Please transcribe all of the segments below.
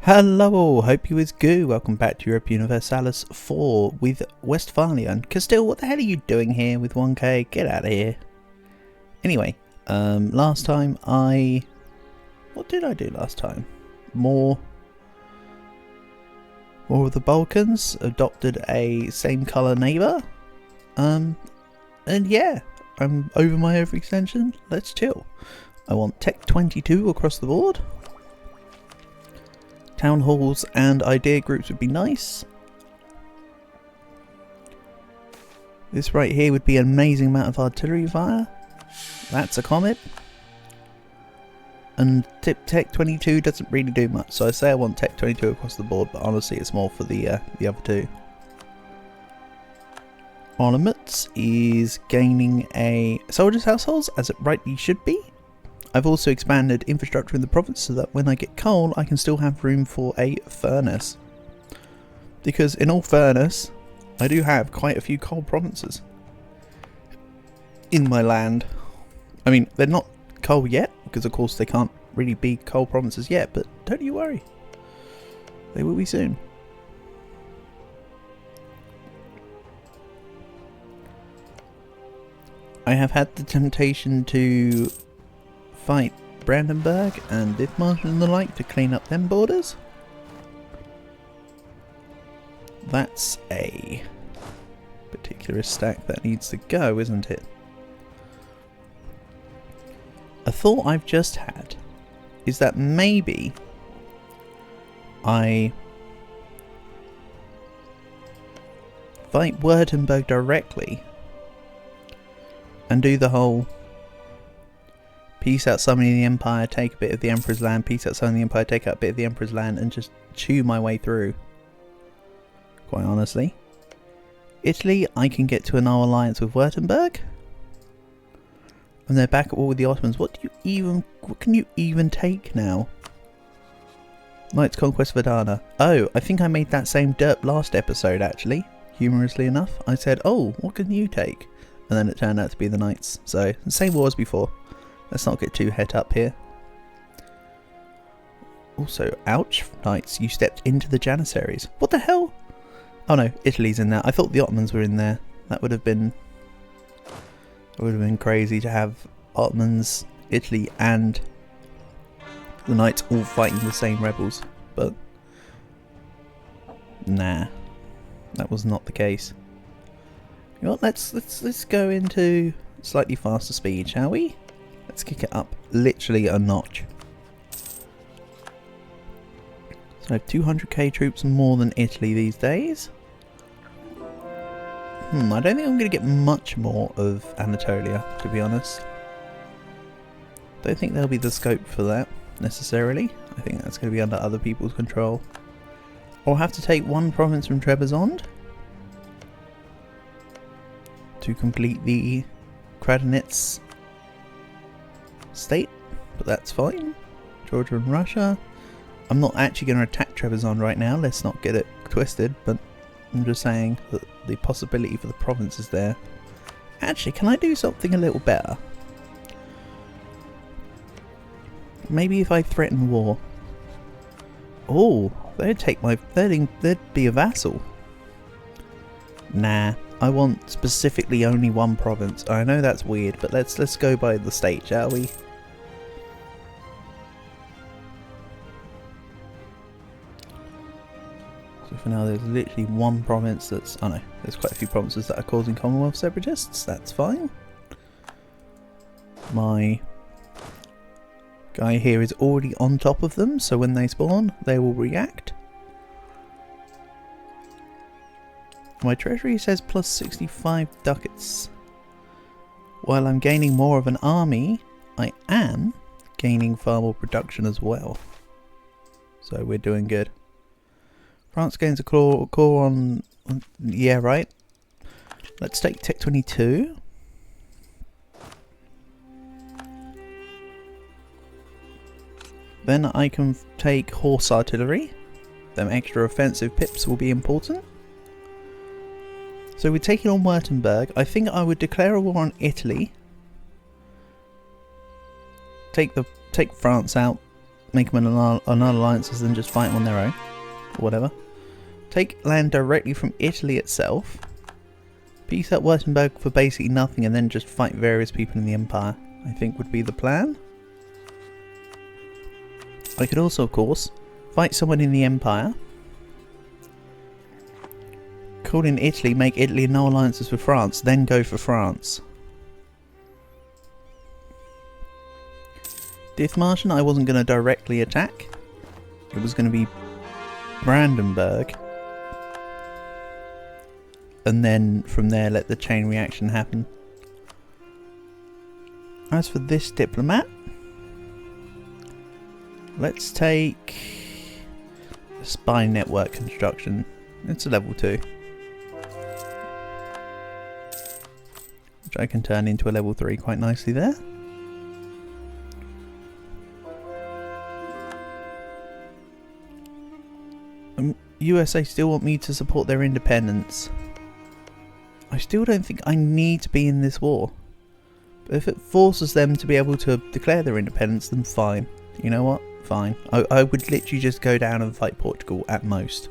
Hello all, hope you is good. Welcome back to Europe Universalis 4 with Westphalia. And Castile, what the hell are you doing here with 1k? Get out of here. Anyway, last time what did I do last time? More of the Balkans, adopted a same colour neighbour. And yeah, I'm over my overextension. Let's chill. I want Tech 22 across the board. Town halls and idea groups would be nice. This right here would be an amazing amount of artillery fire. That's a comet. And Tech 22 doesn't really do much, so I say I want Tech 22 across the board, but honestly it's more for the other two. Ornaments is gaining a soldiers' households, as it rightly should be. I've also expanded infrastructure in the province so that when I get coal I can still have room for a furnace. Because in all fairness, I do have quite a few coal provinces in my land. I mean, they're not coal yet, because of course they can't really be coal provinces yet, but don't you worry. They will be soon. I have had the temptation to fight Brandenburg and Dithmarsh and the like to clean up them borders. That's a particular stack that needs to go, isn't it? A thought I've just had is that maybe I fight Württemberg directly and do the whole peace out summoning the Empire, take a bit of the Emperor's land, peace out summoning the Empire, take out a bit of the Emperor's land, and just chew my way through. Quite honestly. Italy, I can get to a no alliance with Württemberg. And they're back at war with the Ottomans. What can you even take now? Knights Conquest of Adana. Oh, I think I made that same derp last episode actually. Humorously enough. I said, oh, what can you take? And then it turned out to be the Knights. So, the same war as before. Let's not get too het up here. Also, ouch, Knights, you stepped into the Janissaries. What the hell? Oh no, Italy's in there. I thought the Ottomans were in there. That would have been crazy to have Ottomans, Italy, and the Knights all fighting the same rebels. But nah, that was not the case. You know what? Let's go into slightly faster speed, shall we? Let's kick it up literally a notch. So I have 200k troops more than Italy these days. I don't think I'm going to get much more of Anatolia, to be honest. Don't think there'll be the scope for that, necessarily. I think that's going to be under other people's control. I'll have to take one province from Trebizond to complete the Kradnitz state, but that's fine. Georgia and Russia. I'm not actually going to attack Trebizond right now, let's not get it twisted, but I'm just saying that the possibility for the province is there. Actually, can I do something a little better? Maybe if I threaten war. Oh, they'd be a vassal. Nah, I want specifically only one province. I know that's weird, but let's go by the state, shall we? So for now there's literally one province that's... oh no, there's quite a few provinces that are causing Commonwealth separatists. That's fine. My guy here is already on top of them, so when they spawn, they will react. My treasury says plus 65 ducats. While I'm gaining more of an army, I am gaining far more production as well. So we're doing good. France gains a core on... yeah, right. Let's take Tech 22. Then I can take horse artillery. Them extra offensive pips will be important. So we're taking on Württemberg. I think I would declare a war on Italy. Take France out. make them an alliances than just fight them on their own, or whatever. Take land directly from Italy itself. Peace out Württemberg for basically nothing, and then just fight various people in the Empire, I think would be the plan. I could also, of course, fight someone in the Empire. Call in Italy, make Italy no alliances with France, then go for France. Dithmarschen I wasn't going to directly attack. It was going to be Brandenburg. And then from there let the chain reaction happen. As for this diplomat, let's take the spy network construction. It's a level 2. Which I can turn into a level 3 quite nicely there. USA still want me to support their independence. I still don't think I need to be in this war. But if it forces them to be able to declare their independence, then fine. You know what? Fine. I would literally just go down and fight Portugal at most.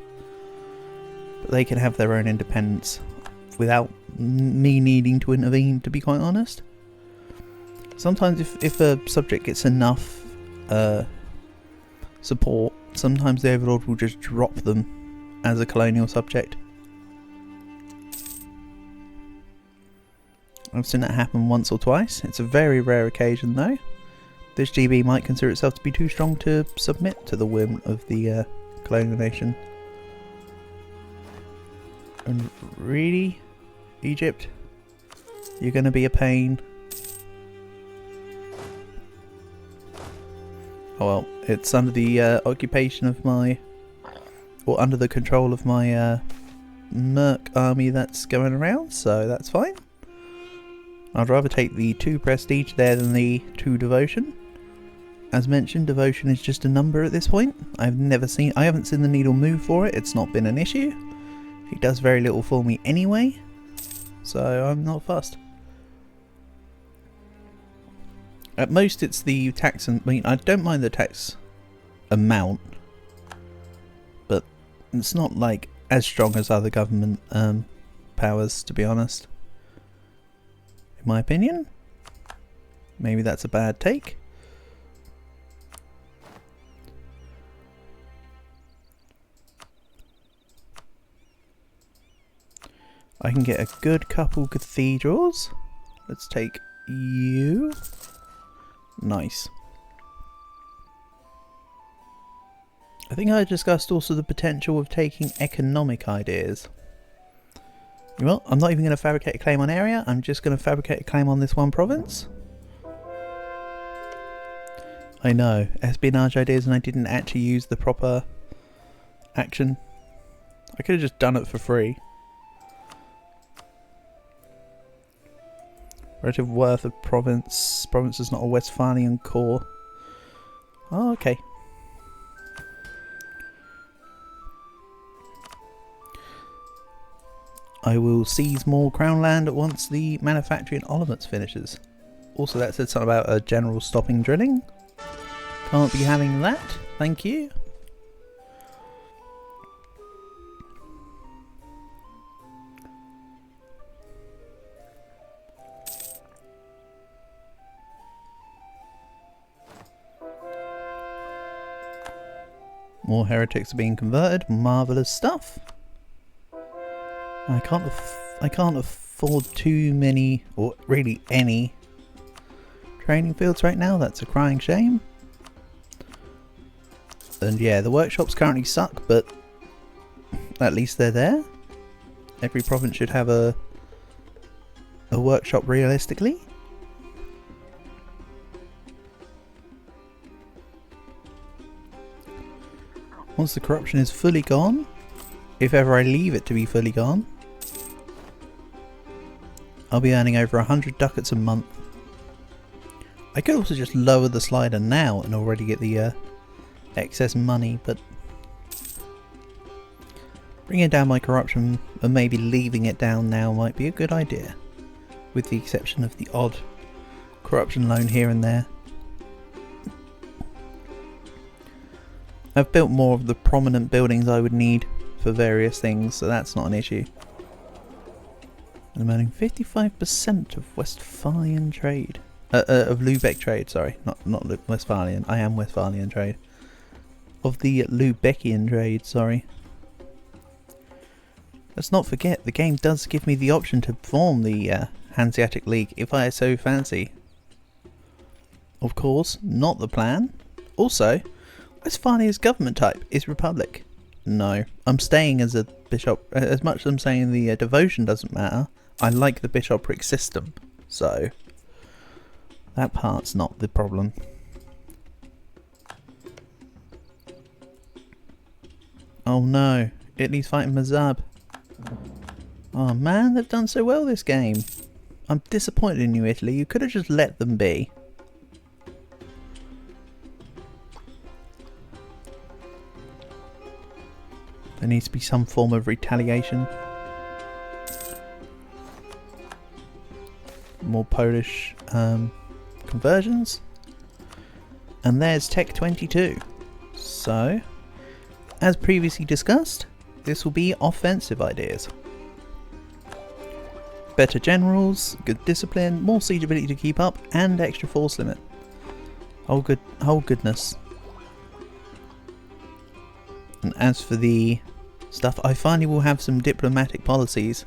But they can have their own independence without me needing to intervene, to be quite honest. Sometimes if a subject gets enough support, sometimes the overlord will just drop them as a colonial subject. I've seen that happen once or twice. It's a very rare occasion though. This GB might consider itself to be too strong to submit to the whim of the colonial nation. And really, Egypt, you're going to be a pain. Oh well, it's under the occupation of my, or under the control of my Merc army that's going around, so that's fine. I'd rather take the 2 prestige there than the 2 devotion. As mentioned, devotion is just a number at this point. I haven't seen the needle move for it. It's not been an issue. It does very little for me anyway, so I'm not fussed. At most it's the tax, I mean, I don't mind the tax amount, but it's not like as strong as other government powers, to be honest. In my opinion. Maybe that's a bad take. I can get a good couple cathedrals. Let's take you. Nice. I think I discussed also the potential of taking economic ideas. Well, I'm not even going to fabricate a claim on area. I'm just going to fabricate a claim on this one province. I know, espionage ideas, and I didn't actually use the proper action. I could have just done it for free. Relative worth of province. Province is not a Westphalian core. Oh, okay. I will seize more crown land once the manufacturing elements finishes. Also, that said something about a general stopping drilling. Can't be having that. Thank you. More heretics are being converted. Marvellous stuff. I can't afford too many, or really any, training fields right now. That's a crying shame. And yeah, the workshops currently suck, but at least they're there. Every province should have a workshop realistically. Once the corruption is fully gone, if ever I leave it to be fully gone, I'll be earning over 100 ducats a month. I could also just lower the slider now and already get the excess money, but bringing down my corruption and maybe leaving it down now might be a good idea, with the exception of the odd corruption loan here and there. I've built more of the prominent buildings I would need for various things, so that's not an issue. And I'm earning 55% of Westphalian trade. Of Lubeck trade, sorry. Not Westphalian. I am Westphalian trade. Of the Lubeckian trade, sorry. Let's not forget, the game does give me the option to form the Hanseatic League if I so fancy. Of course, not the plan. Also, Westphalia's government type is Republic. No, I'm staying as a bishop. As much as I'm saying the devotion doesn't matter, I like the bishopric system, so that part's not the problem. Oh no, Italy's fighting Mazab. Oh man, they've done so well this game. I'm disappointed in you, Italy. You could have just let them be. There needs to be some form of retaliation. More Polish conversions. And there's Tech 22. So, as previously discussed, this will be offensive ideas. Better generals, good discipline, more siege ability to keep up, and extra force limit. Oh goodness. And as for the stuff, I finally will have some diplomatic policies.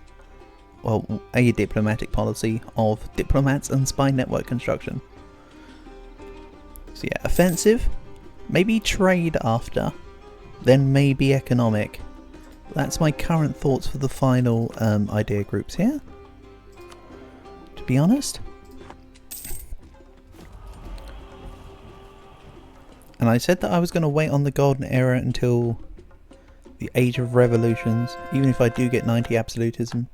Well, a diplomatic policy of diplomats and spy network construction. So yeah, offensive, maybe trade after, then maybe economic. That's my current thoughts for the final idea groups here, to be honest. And I said that I was going to wait on the golden era until the age of revolutions, even if I do get 90 absolutism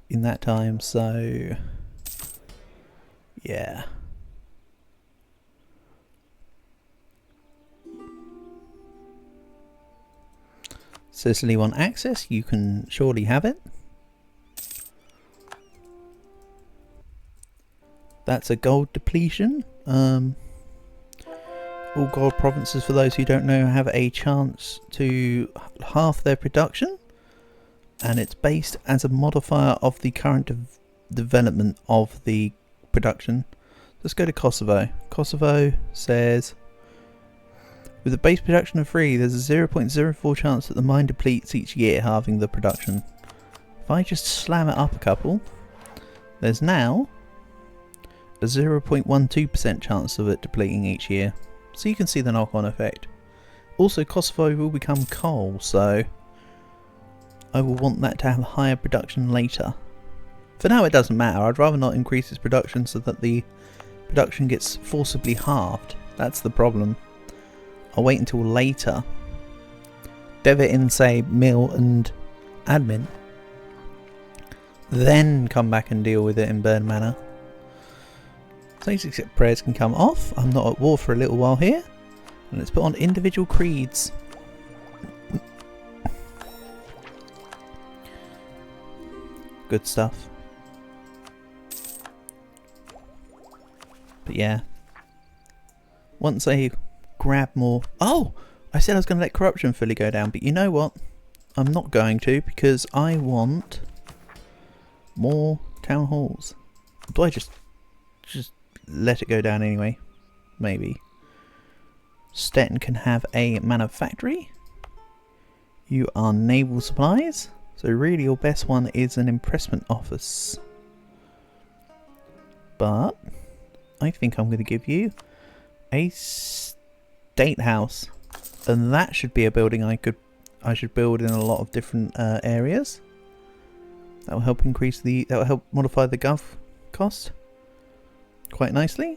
in that time, so yeah. Sicily want access, you can surely have it. That's a gold depletion. All gold provinces, for those who don't know, have a chance to half their production, and it's based as a modifier of the current development of the production. Let's go to Kosovo. Kosovo says, with a base production of 3, there's a 0.04 chance that the mine depletes each year, halving the production. If I just slam it up a couple, there's now a 0.12% chance of it depleting each year. So you can see the knock-on effect. Also, Kosovo will become coal, so I will want that to have higher production later. For now it doesn't matter, I'd rather not increase its production so that the production gets forcibly halved. That's the problem. I'll wait until later. Dev it in, say, mill and admin. Then come back and deal with it in Burn Manor. Things except prayers can come off. I'm not at war for a little while here. And let's put on individual creeds. Good stuff. But yeah. Once I grab more... Oh! I said I was going to let corruption fully go down. But you know what? I'm not going to, because I want more town halls. Do I just let it go down anyway? Maybe. Stettin can have a manufactory. You are naval supplies. So really your best one is an impressment office. But I think I'm going to give you a state house. And that should be a building I should build in a lot of different areas. That will help that will help modify the gov cost quite nicely.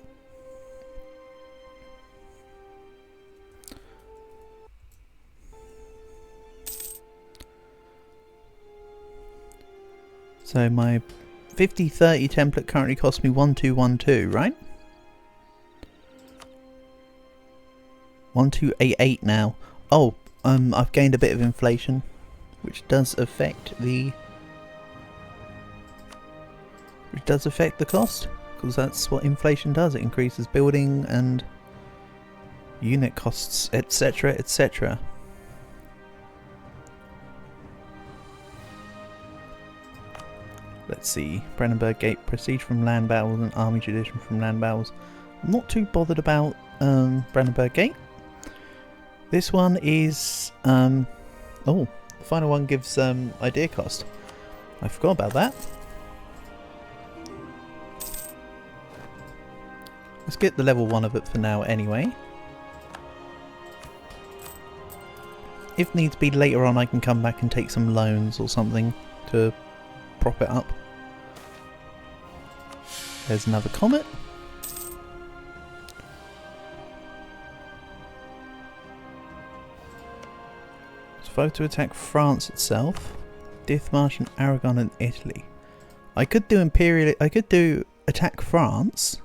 So my 50-30 template currently costs me 1212, right? 1288 now. Oh, I've gained a bit of inflation, which does affect the cost, because that's what inflation does. It increases building and unit costs, etc., etc. Let's see. Brandenburg Gate, prestige from land battles and army tradition from land battles. I'm not too bothered about Brandenburg Gate. This one is oh, the final one gives idea cost. I forgot about that. Let's get the level 1 of it for now anyway. If needs be, later on I can come back and take some loans or something to prop it up. There's another comet. It's vote to attack France itself. Dithmarsh and Aragon and Italy. I could do attack France,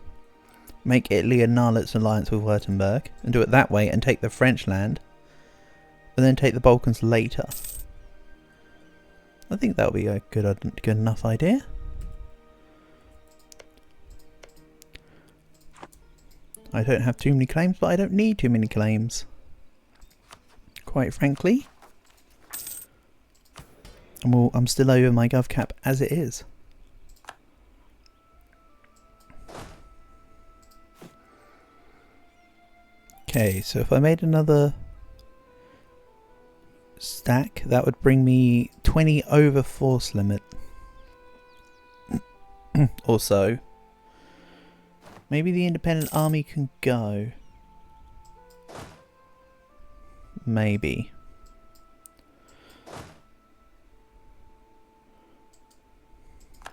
make Italy annul its alliance with Württemberg, and do it that way and take the French land, and then take the Balkans later. I think that would be a good enough idea. I don't have too many claims, but I don't need too many claims, quite frankly. And I'm still over my gov cap as it is. Okay, so if I made another stack, that would bring me 20 over force limit. Or so. Maybe the independent army can go. Maybe.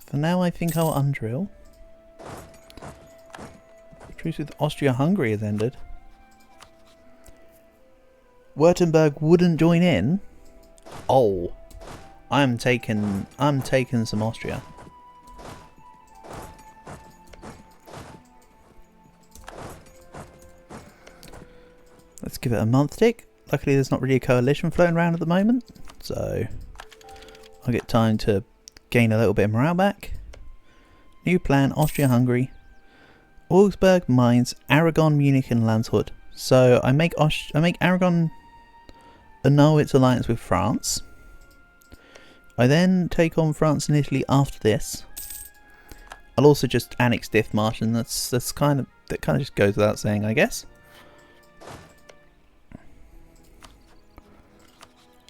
For now I think I'll undrill. Truce with Austria-Hungary has ended. Württemberg wouldn't join in. Oh, I'm taking some Austria. Let's give it a month tick. Luckily there's not really a coalition floating around at the moment, so I'll get time to gain a little bit of morale back. New plan, Austria-Hungary. Augsburg, Mainz, Aragon, Munich and Landshut. So I make Aragon annul its alliance with France. I then take on France and Italy after this. I'll also just annex Dithmarsh, and that kind of just goes without saying, I guess.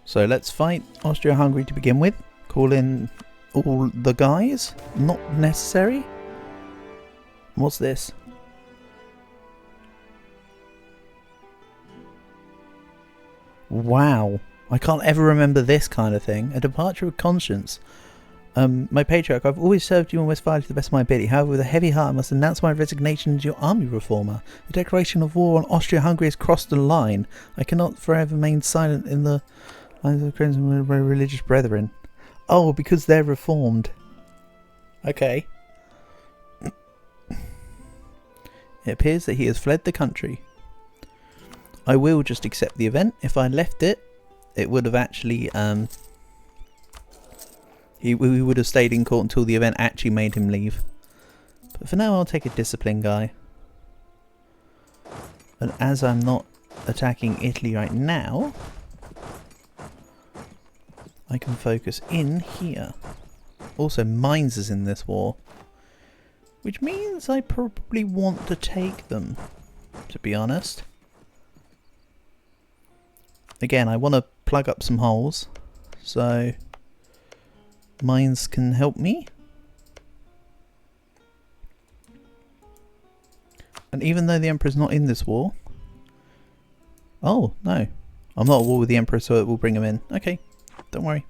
So let's fight Austria-Hungary to begin with. Call in all the guys. Not necessary. What's this? Wow. I can't ever remember this kind of thing. A departure of conscience. My patriarch, I've always served you in Westphalia to the best of my ability. However, with a heavy heart, I must announce my resignation as your army reformer. The declaration of war on Austria-Hungary has crossed the line. I cannot forever remain silent in the lines of crimson my religious brethren. Oh, because they're reformed. Okay. It appears that he has fled the country. I will just accept the event. If I left it, it would have actually, we would have stayed in court until the event actually made him leave. But for now, I'll take a discipline guy. And as I'm not attacking Italy right now, I can focus in here. Also, Mainz is in this war, which means I probably want to take them, to be honest. Again, I want to plug up some holes, so Mainz can help me. And even though the Emperor's not in this war... Oh, no. I'm not at war with the Emperor, so it will bring him in. Okay, don't worry.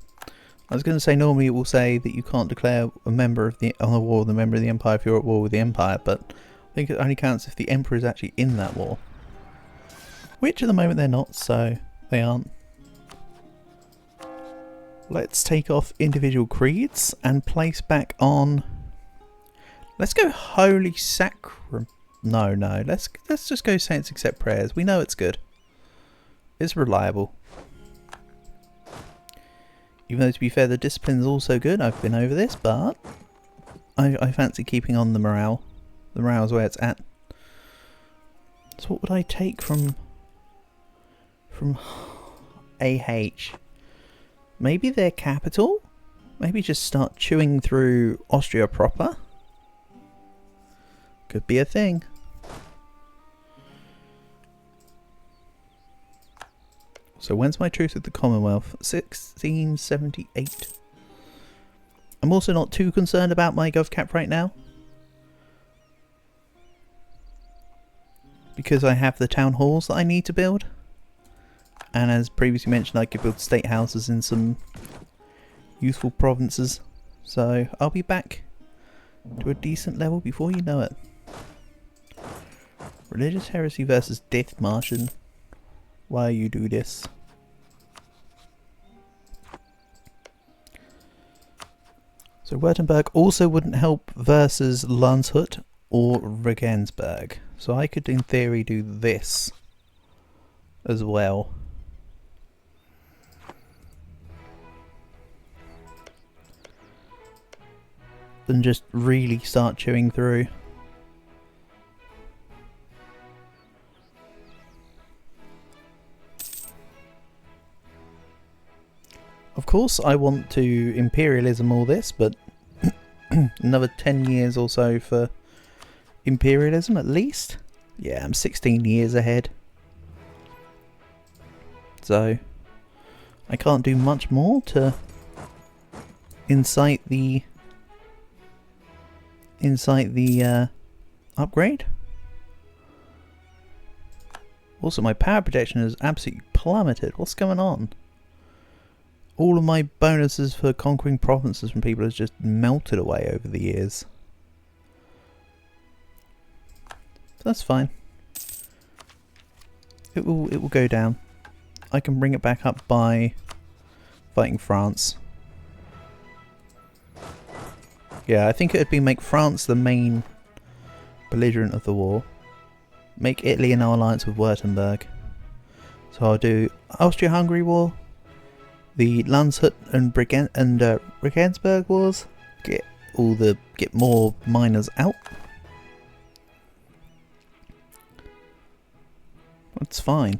I was going to say normally it will say that you can't declare a member of the war with a member of the Empire if you're at war with the Empire, but I think it only counts if the Emperor is actually in that war. Which at the moment they're not, so they aren't. Let's take off individual creeds and place back on... Let's go Holy Sacrament. No, let's just go Saints Accept Prayers. We know it's good. It's reliable. Even though, to be fair, the discipline is also good. I've been over this, but I fancy keeping on the morale. The morale's where it's at. So what would I take from from AH. Maybe their capital? Maybe just start chewing through Austria proper? Could be a thing. So when's my truce with the Commonwealth? 1678. I'm also not too concerned about my GovCap right now, because I have the town halls that I need to build. And as previously mentioned, I could build state houses in some useful provinces. So I'll be back to a decent level before you know it. Religious heresy versus Death Martian. Why you do this? So Württemberg also wouldn't help versus Landshut or Regensburg. So I could in theory do this as well. And just really start chewing through. Of course I want to imperialism all this, but another 10 years or so for imperialism at least. Yeah, I'm 16 years ahead. So I can't do much more to incite the upgrade. Also, my power protection has absolutely plummeted. What's going on? All of my bonuses for conquering provinces from people has just melted away over the years. That's fine. It will go down. I can bring it back up by fighting France. Yeah, I think it would be make France the main belligerent of the war. Make Italy in our alliance with Württemberg. So I'll do Austria-Hungary war, the Landshut and Regensburg wars. Get more miners out. That's fine.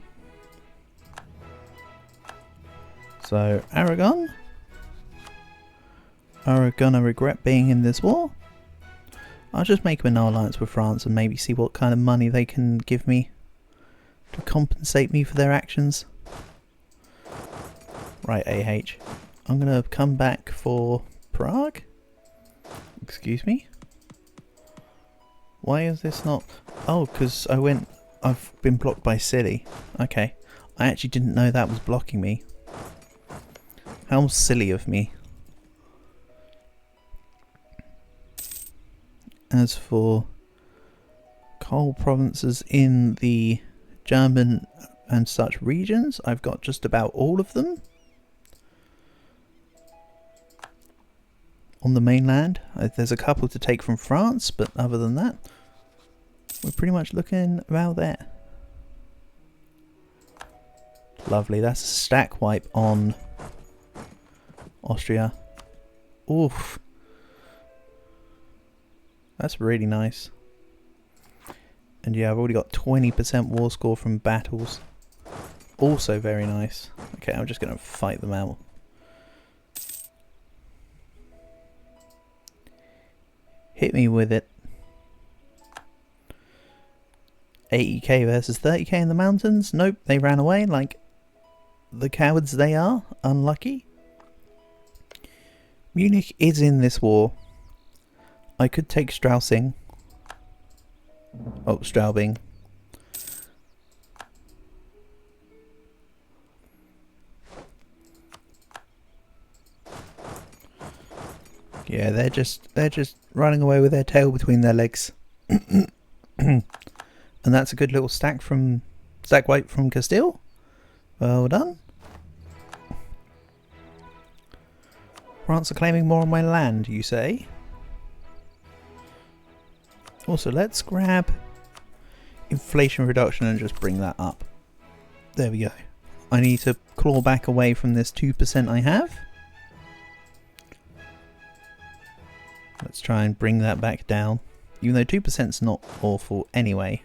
So Aragon. Are gonna regret being in this war. I'll just make them an alliance with France and maybe see what kind of money they can give me to compensate me for their actions. Right, AH. I'm gonna come back for Prague. Excuse me. Why is this not? Oh, because I've been blocked by Silly. Okay. I actually didn't know that was blocking me. How silly of me. As for coal provinces in the German and such regions, I've got just about all of them on the mainland. There's a couple to take from France, but other than that, we're pretty much looking about there. Lovely, that's a stack wipe on Austria. Oof. That's really nice. And yeah, I've already got 20% war score from battles. Also very nice. Okay, I'm just going to fight them out. Hit me with it. 80k versus 30k in the mountains. Nope, they ran away like the cowards they are. Unlucky. Munich is in this war. I could take Strausing. Oh, Straubing. Yeah, they're just running away with their tail between their legs. And that's a good little stack wipe from Castile. Well done. France are claiming more on my land, you say? Also, let's grab inflation reduction and just bring that up. There we go. I need to claw back away from this 2% I have. Let's try and bring that back down. Even though 2% is not awful anyway.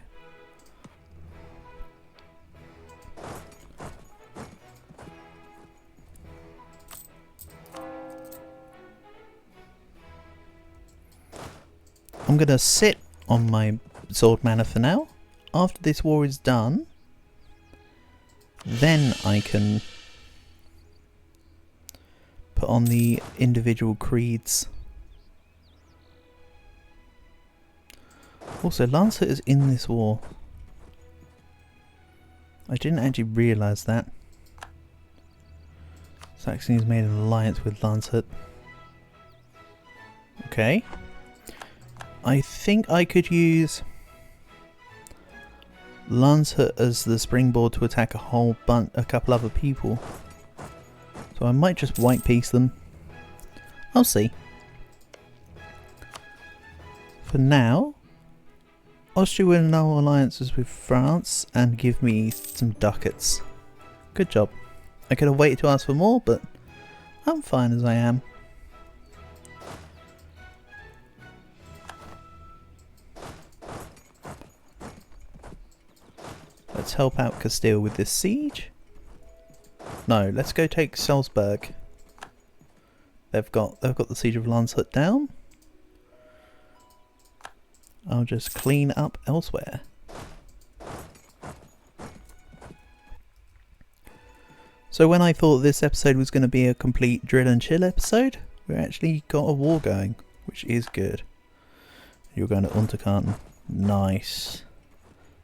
I'm going to sit on my sword mana for now. After this war is done, then I can put on the individual creeds. Also, Lancer is in this war. I didn't actually realise that. Saxony's made an alliance with Lancet. Okay. I think I could use Lancet as the springboard to attack a couple other people. So I might just white piece them. I'll see. For now, Austria will annul alliances with France and give me some ducats. Good job. I could have waited to ask for more, but I'm fine as I am. Let's help out Castile with this siege. No, let's go take Salzburg. They've got the siege of Landshut down. I'll just clean up elsewhere. So when I thought this episode was going to be a complete drill and chill episode, we actually got a war going, which is good. You're going to Unterkarten. Nice.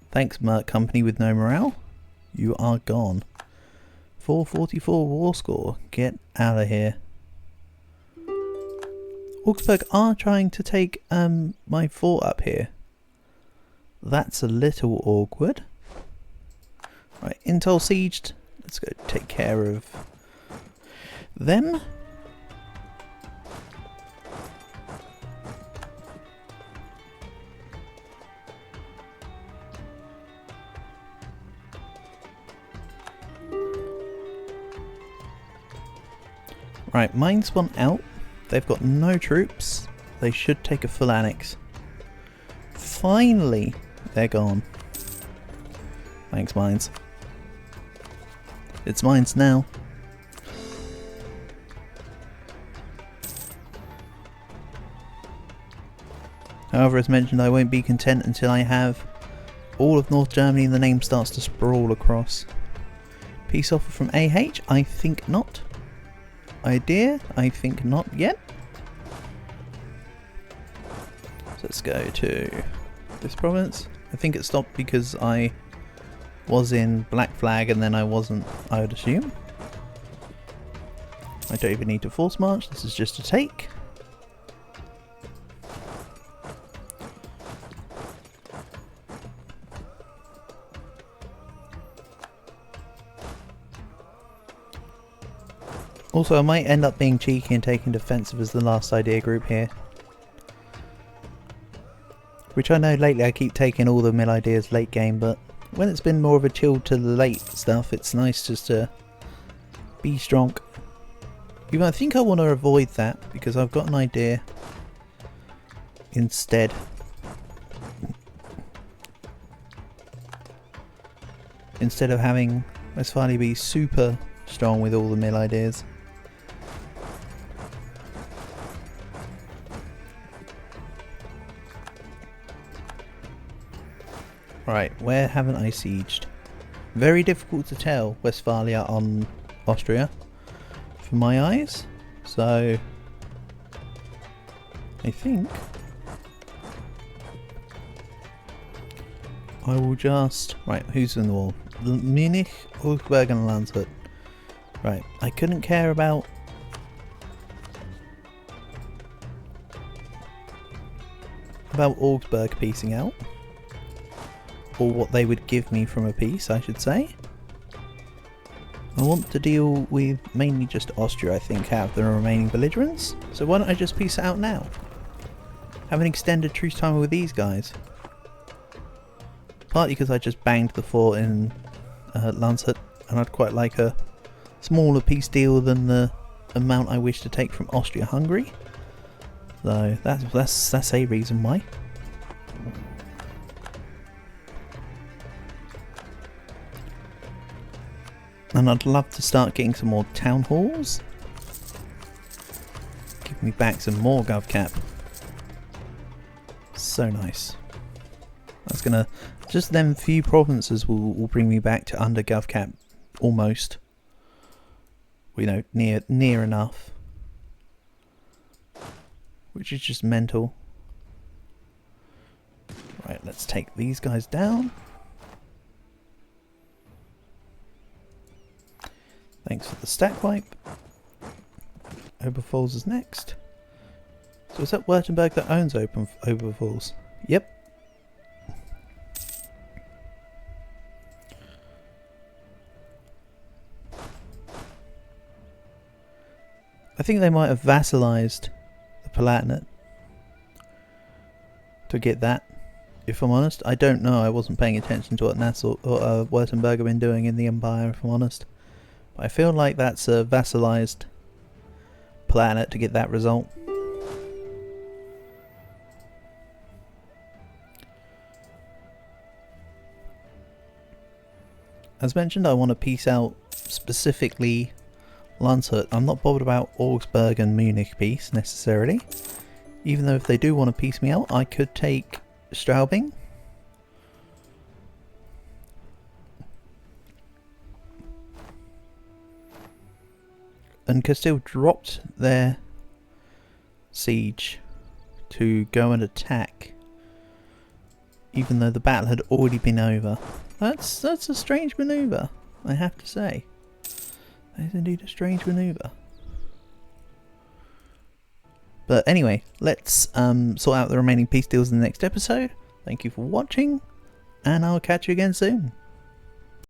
Thanks, Merc Company with no morale. You are gone. 444 war score. Get out of here. Augsburg are trying to take my fort up here. That's a little awkward. Right, Intel sieged. Let's go take care of them. Right, mines one out. They've got no troops. They should take a full annex. Finally, they're gone. Thanks, mines. It's mines now. However, as mentioned, I won't be content until I have all of North Germany and the name starts to sprawl across. Peace offer from AH? I think not. Idea? I think not yet. So let's go to this province. I think it stopped because I was in Black Flag and then I wasn't, I would assume. I don't even need to force march, this is just a take. Also, I might end up being cheeky and taking defensive as the last idea group here. Which I know lately I keep taking all the mill ideas late game, but when it's been more of a chill to the late stuff, it's nice just to be strong. Even I think I want to avoid that because I've got an idea instead. Instead of having Westphalia be super strong with all the mill ideas. Right, where haven't I sieged? Very difficult to tell Westphalia on Austria for my eyes, so I think I will just... Right, who's in the wall? Munich, Augsburg and Landshut. Right, I couldn't care about Augsburg piecing out. Or what they would give me from a piece, I should say. I want to deal with mainly just Austria, I think, out of the remaining belligerents. So why don't I just piece it out now? Have an extended truce time with these guys. Partly because I just banged the fort in Landshut, and I'd quite like a smaller peace deal than the amount I wish to take from Austria-Hungary. So that's a reason why. And I'd love to start getting some more town halls. Give me back some more GovCap. So nice. That's gonna... Just them few provinces will bring me back to under GovCap. Almost. You know, near enough. Which is just mental. Right, let's take these guys down. Thanks for the stack wipe. Oberpfalz is next. So is that Württemberg that owns Oberpfalz? Yep. I think they might have vassalized the Palatinate to get that. If I'm honest, I don't know. I wasn't paying attention to what Nassau or Württemberg have been doing in the Empire. If I'm honest, but I feel like that's a vassalized Palatinate to get that result. As mentioned, I want to piece out specifically Landshut. I'm not bothered about Augsburg and Munich piece necessarily. Even though if they do want to piece me out, I could take Straubing. And Castile dropped their siege to go and attack, even though the battle had already been over. That's a strange manoeuvre, I have to say. That is indeed a strange manoeuvre. But anyway, let's sort out the remaining peace deals in the next episode. Thank you for watching, and I'll catch you again soon.